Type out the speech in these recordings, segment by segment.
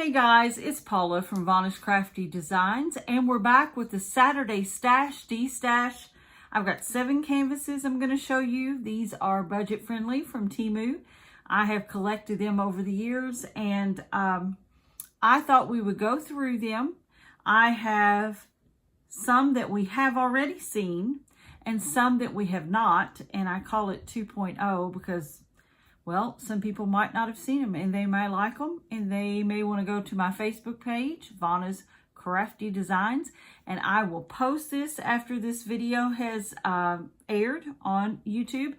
Hey guys, it's Paula from Vonna's Crafty Designs, and we're back with the Saturday Stash, Destash. I've got 7 canvases I'm going to show you. These are budget friendly from Temu. I have collected them over the years, and I thought we would go through them. I have some that we have already seen and some that we have not, and I call it 2.0 because, well, some people might not have seen them and they may like them, and they may want to go to my Facebook page, Vonna's Crafty Designs, and I will post this after this video has aired on YouTube.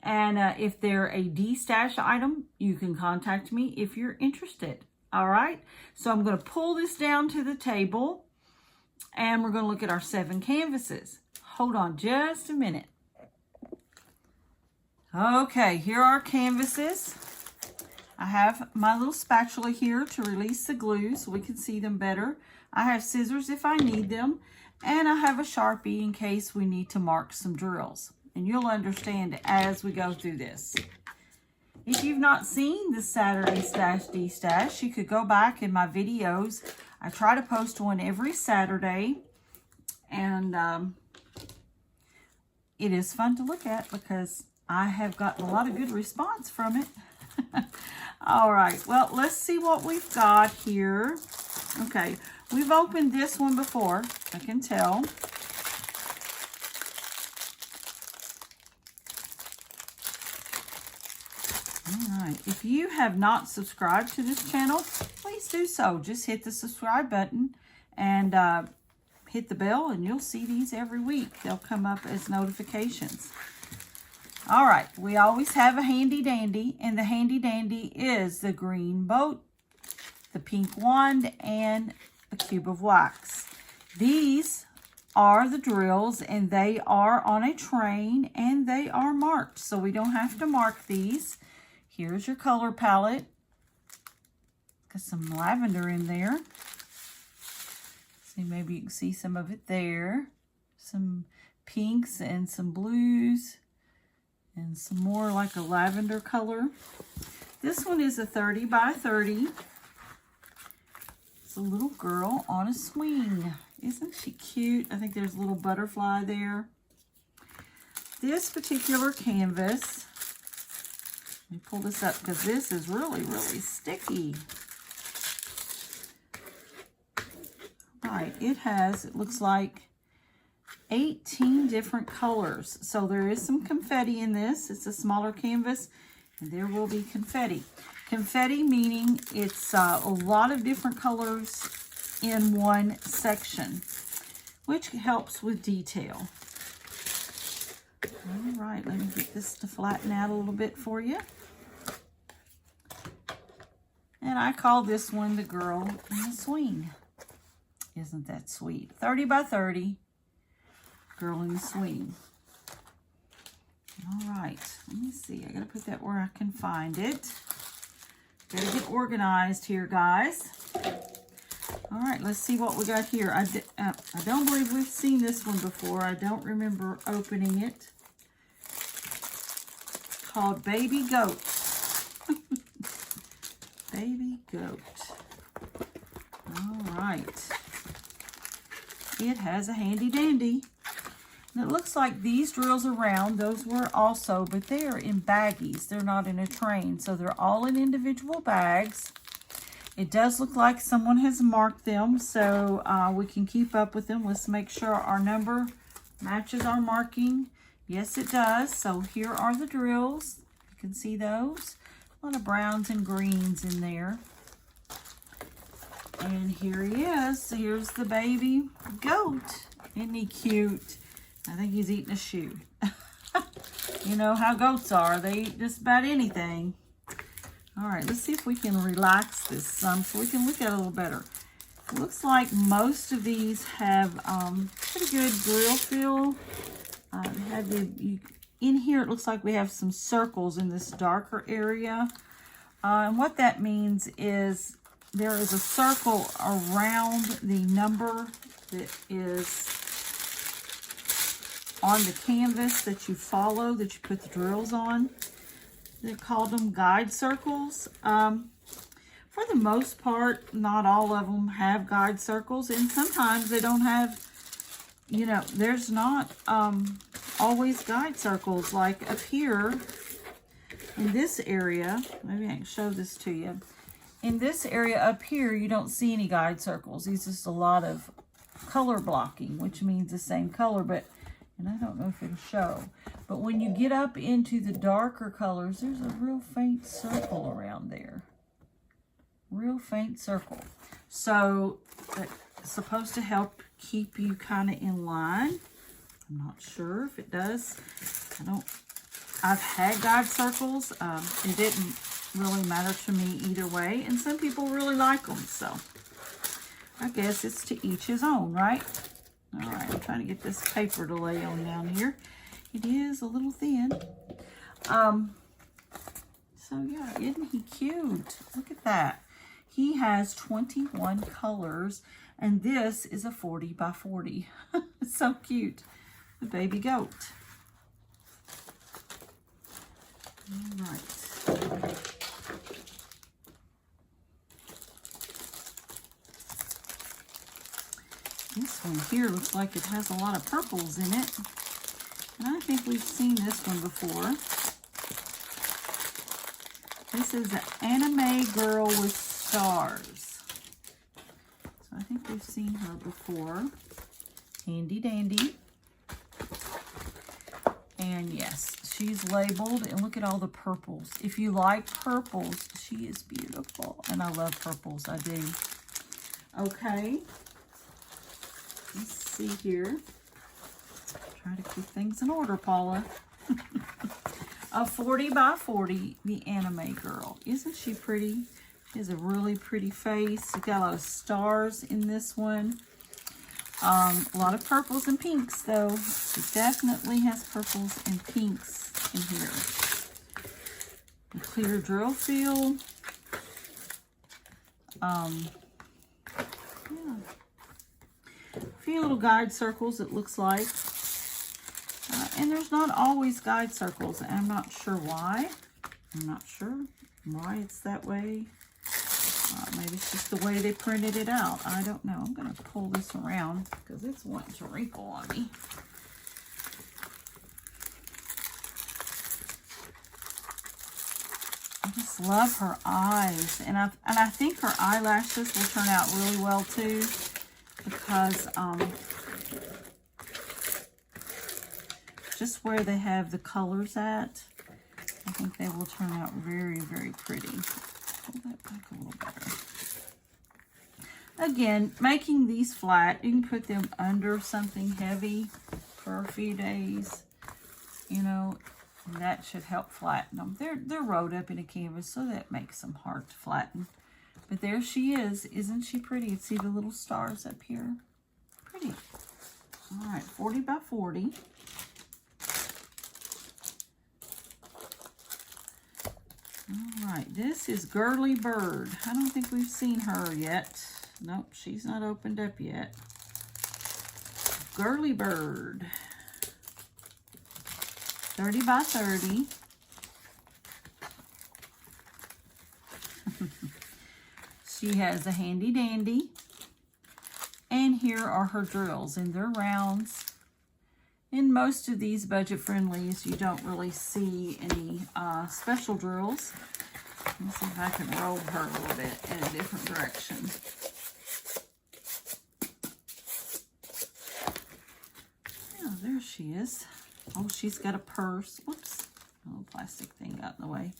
And if they're a D-stash item, you can contact me if you're interested. All right, so I'm going to pull this down to the table and we're going to look at our 7 canvases. Hold on just a minute. Okay, here are our canvases. I have my little spatula here to release the glue so we can see them better. I have scissors if I need them, and I have a Sharpie in case we need to mark some drills. And you'll understand as we go through this. If you've not seen the Saturday Stash D-Stash, you could go back in my videos. I try to post one every Saturday, and it is fun to look at because I have gotten a lot of good response from it. All right, well, let's see what we've got here. Okay, we've opened this one before, I can tell. All right, if you have not subscribed to this channel, please do so. Just hit the subscribe button and hit the bell, and you'll see these every week. They'll come up as notifications. All right, we always have a handy dandy, and the handy dandy is the green boat, the pink wand, and a cube of wax. These are the drills, and they are on a train, and they are marked, so we don't have to mark these. Here's your color palette. Got some lavender in there. See, maybe you can see some of it there. Some pinks and some blues. And some more like a lavender color. This one is a 30 by 30. It's a little girl on a swing. Isn't she cute? I think there's a little butterfly there. This particular canvas, let me pull this up because this is really, really sticky. Right, it looks like 18 different colors. So there is some confetti in this. It's a smaller canvas, and there will be confetti. Confetti meaning it's a lot of different colors in one section, which helps with detail. All right, let me get this to flatten out a little bit for you. And I call this one the girl in the swing. Isn't that sweet? 30 by 30. Girl in the swing. All right, let me see. I gotta put that where I can find it. Gotta get organized here, guys. All right, let's see what we got here. I don't believe we've seen this one before. I don't remember opening it. It's called Baby Goat. Baby Goat. All right. It has a handy dandy. And it looks like these drills are round. Those were also, but they are in baggies. They're not in a train, so they're all in individual bags. It does look like someone has marked them, so we can keep up with them. Let's make sure our number matches our marking. Yes, it does. So here are the drills. You can see those. A lot of browns and greens in there. And here he is. Here's the baby goat. Isn't he cute? I think he's eating a shoe. You know how goats are. They eat just about anything. All right, let's see if we can relax this some so we can look at it a little better. It looks like most of these have pretty good drill feel. In here, it looks like we have some circles in this darker area. And what that means is there is a circle around the number that is on the canvas that you follow, that you put the drills on. They called them guide circles. For the most part, not all of them have guide circles, and sometimes they don't have, you know, there's not always guide circles. Like up here in this area, maybe I can show this to you. In this area up here, you don't see any guide circles. It's just a lot of color blocking, which means the same color, but, and I don't know if it'll show, but when you get up into the darker colors, there's a real faint circle around there. Real faint circle. So it's supposed to help keep you kind of in line. I'm not sure if it does. I've had guide circles. It didn't really matter to me either way, and some people really like them, so I guess it's to each his own, right? All right, I'm trying to get this paper to lay on down here. It is a little thin. So yeah, isn't he cute? Look at that. He has 21 colors, and this is a 40 by 40. It's so cute. The baby goat. All right. This one here looks like it has a lot of purples in it. And I think we've seen this one before. This is an anime girl with stars. So I think we've seen her before. Handy dandy. And yes, she's labeled, and look at all the purples. If you like purples, she is beautiful. And I love purples, I do. Okay. Let's see here. Try to keep things in order, Paula. A 40 by 40, the anime girl. Isn't she pretty? She has a really pretty face. She's got a lot of stars in this one. A lot of purples and pinks, though. She definitely has purples and pinks in here. A clear drill field. Yeah. A few little guide circles, it looks like. And there's not always guide circles. And I'm not sure why. I'm not sure why it's that way. Maybe it's just the way they printed it out. I don't know. I'm going to pull this around because it's wanting to wrinkle on me. I just love her eyes. And I think her eyelashes will turn out really well too, because just where they have the colors at, I think they will turn out very, very pretty. Pull that back a little better. Again, making these flat, you can put them under something heavy for a few days, you know, and that should help flatten them. They're rolled up in a canvas, so that makes them hard to flatten. But there she is. Isn't she pretty? See the little stars up here? Pretty. All right, 40 by 40. All right, this is Girly Bird. I don't think we've seen her yet. Nope, she's not opened up yet. Girly Bird. 30 by 30. She has a handy dandy. And here are her drills, and they're rounds. In most of these budget friendlies, you don't really see any special drills. Let me see if I can roll her a little bit in a different direction. Yeah, there she is. Oh, she's got a purse. Whoops. A little plastic thing got in the way.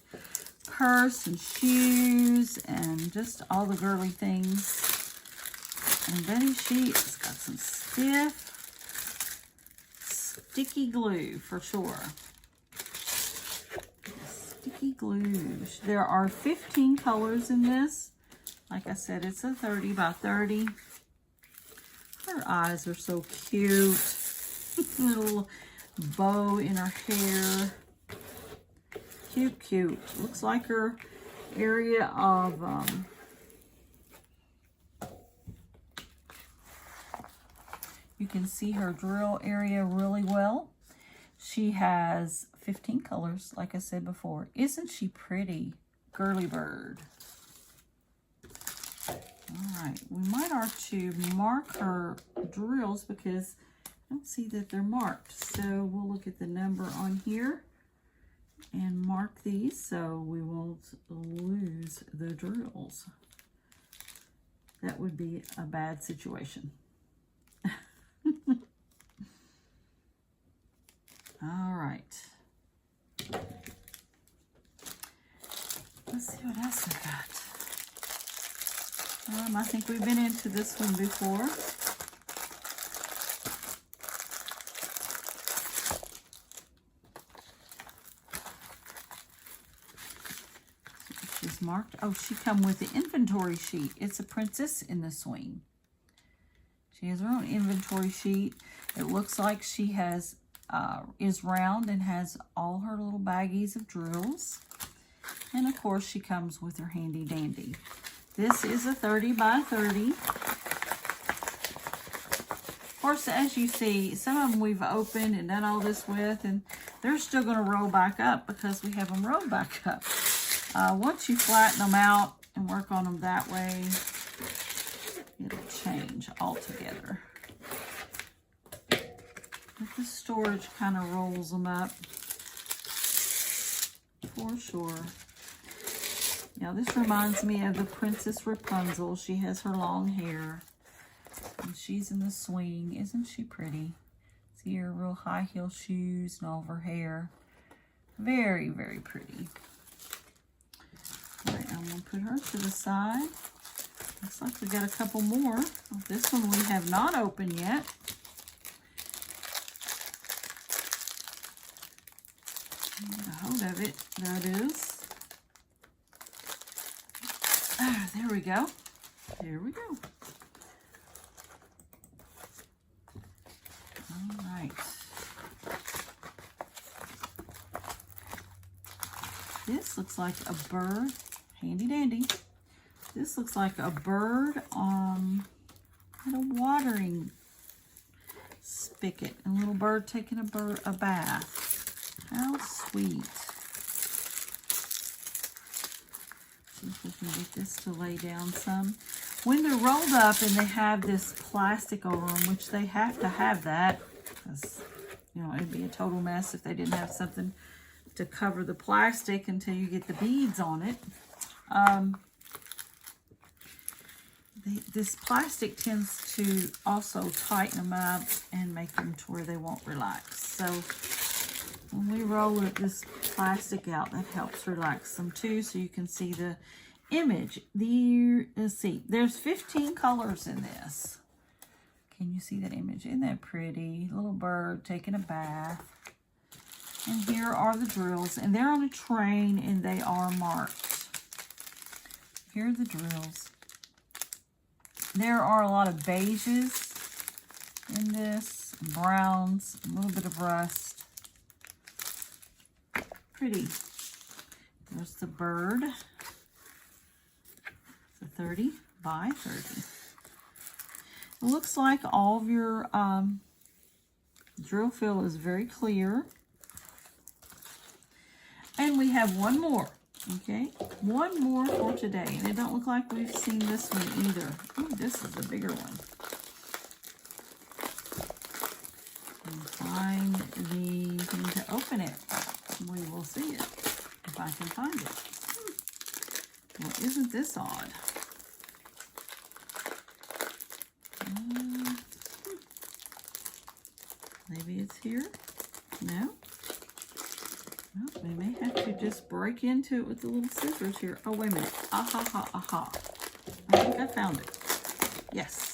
Purse and shoes and just all the girly things. And Betty, she's got some sticky glue for sure. Sticky glue. There are 15 colors in this. Like I said, it's a 30 by 30. Her eyes are so cute. Little bow in her hair. Cute, cute. Looks like her area of you can see her drill area really well. She has 15 colors, like I said before. Isn't she pretty? Girly Bird. All right, we might ought to mark her drills because I don't see that they're marked. So we'll look at the number on here and mark these so we won't lose the drills. That would be a bad situation. All right. Let's see what else we got. I think we've been into this one before. She's marked. Oh, she come with the inventory sheet. It's a princess in the swing. She has her own inventory sheet. It looks like she has is round and has all her little baggies of drills. And of course, she comes with her handy dandy. This is a 30 by 30. Of course, as you see, some of them we've opened and done all this with, and they're still going to roll back up because we have them rolled back up. Once you flatten them out and work on them that way, it'll change altogether. But the storage kind of rolls them up for sure. Now this reminds me of the Princess Rapunzel. She has her long hair and she's in the swing. Isn't she pretty? See her real high heel shoes and all of her hair. Very, very pretty. All right, I'm going to put her to the side. Looks like we got a couple more. This one we have not opened yet. Get a hold of it. There it is. Ah, there we go. There we go. All right. This looks like a bird. Handy dandy. This looks like a bird on a watering spigot. A little bird taking a bath. How sweet. See if we can get this to lay down some. When they're rolled up and they have this plastic over them, which they have to have that, because, you know, it'd be a total mess if they didn't have something to cover the plastic until you get the beads on it. This plastic tends to also tighten them up and make them to where they won't relax. So when we roll this plastic out, that helps relax them too, so you can see the image. Let's see, there's 15 colors in this. Can you see that image? Isn't that pretty? Little bird taking a bath. And here are the drills, and they're on a train and they are marked. Here are the drills. There are a lot of beiges in this, browns, a little bit of rust. Pretty. There's the bird. It's a 30 by 30. It looks like all of your drill fill is very clear. And we have one more, okay? One more for today. And it don't look like we've seen this one either. Ooh, this is a bigger one. And find the thing to open it. We will see it, if I can find it. Well, isn't this odd? Maybe it's here? No? Well, we may have to just break into it with the little scissors here. Oh, wait a minute. Aha, ha, aha. I think I found it. Yes.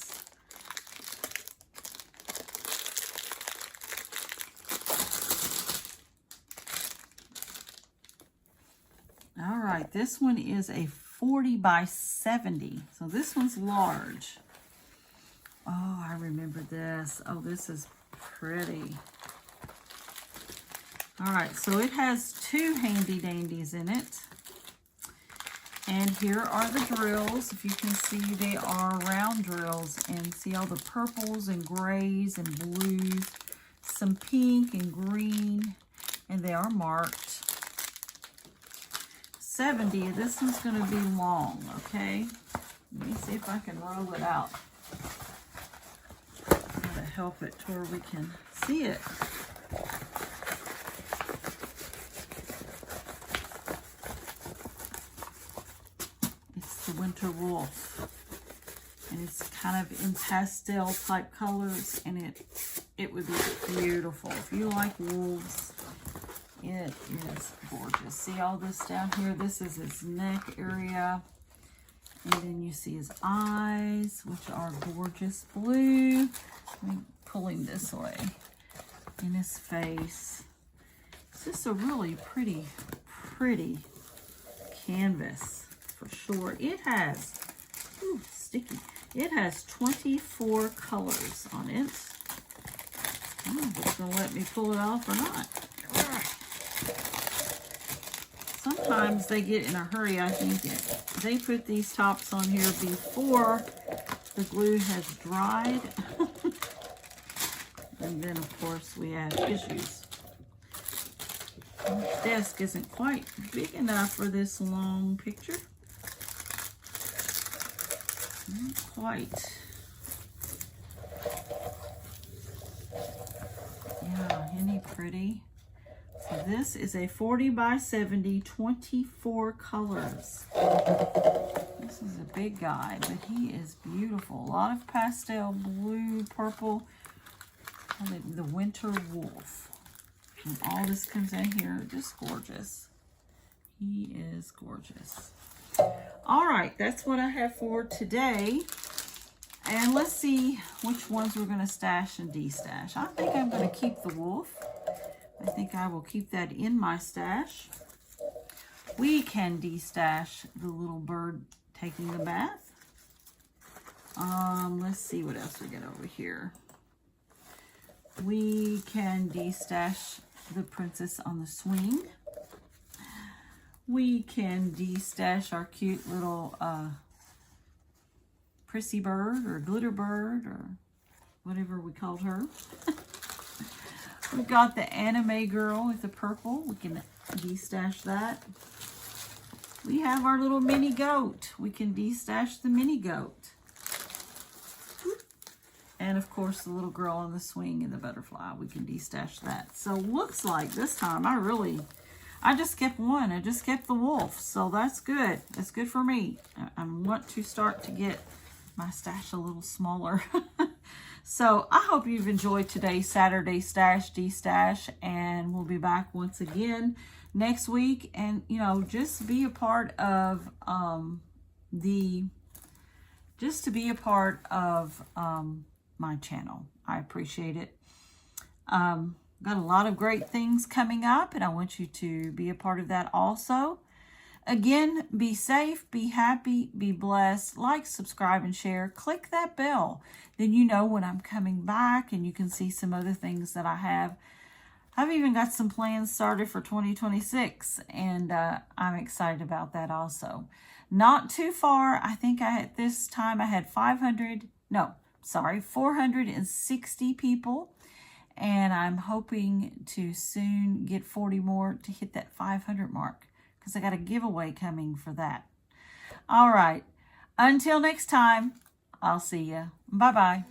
All right, this one is a 40 by 70. So this one's large. Oh, I remember this. Oh, this is pretty. All right, so it has two handy dandies in it. And here are the drills. If you can see, they are round drills. And see all the purples and grays and blues, some pink and green, and they are marked. 70, this one's gonna be long, okay? Let me see if I can roll it out. Gotta help it to where we can see it. It's the Winter Wolf. And it's kind of in pastel type colors, and it would be beautiful. If you like wolves, it is gorgeous. See all this down here? This is his neck area. And then you see his eyes, which are gorgeous blue. Let me pull him this way. In his face. It's just a really pretty canvas for sure. It has, ooh, sticky. It has 24 colors on it. I don't know if it's going to let me pull it off or not. Sometimes they get in a hurry, I think. They put these tops on here before the glue has dried. And then, of course, we add issues. This desk isn't quite big enough for this long picture. Not quite. Yeah, isn't he pretty? So this is a 40 by 70, 24 colors. This is a big guy, but he is beautiful. A lot of pastel blue, purple. The Winter Wolf. And all this comes in here, just gorgeous. He is gorgeous. All right, that's what I have for today. And let's see which ones we're going to stash and destash. I think I'm going to keep the wolf. I think I will keep that in my stash. We can destash the little bird taking the bath. Let's see what else we got over here. We can destash the princess on the swing. We can destash our cute little prissy bird or glitter bird or whatever we called her. We've got the anime girl with the purple. We can destash that. We have our little mini goat. We can destash the mini goat. And of course the little girl on the swing and the butterfly. We can destash that. So looks like this time I just kept one. I just kept the wolf. So that's good. That's good for me. I want to start to get my stash a little smaller. So I hope you've enjoyed today's Saturday Stash Destash, and we'll be back once again next week. And you know, just be a part of my channel. I appreciate it. Got a lot of great things coming up, and I want you to be a part of that also. Again, be safe, be happy, be blessed. Like, subscribe, and share. Click that bell. Then you know when I'm coming back, and you can see some other things that I have. I've even got some plans started for 2026, and I'm excited about that also. Not too far. I think this time I had 460 people. And I'm hoping to soon get 40 more to hit that 500 mark, because I got a giveaway coming for that. All right. Until next time, I'll see you. Bye-bye.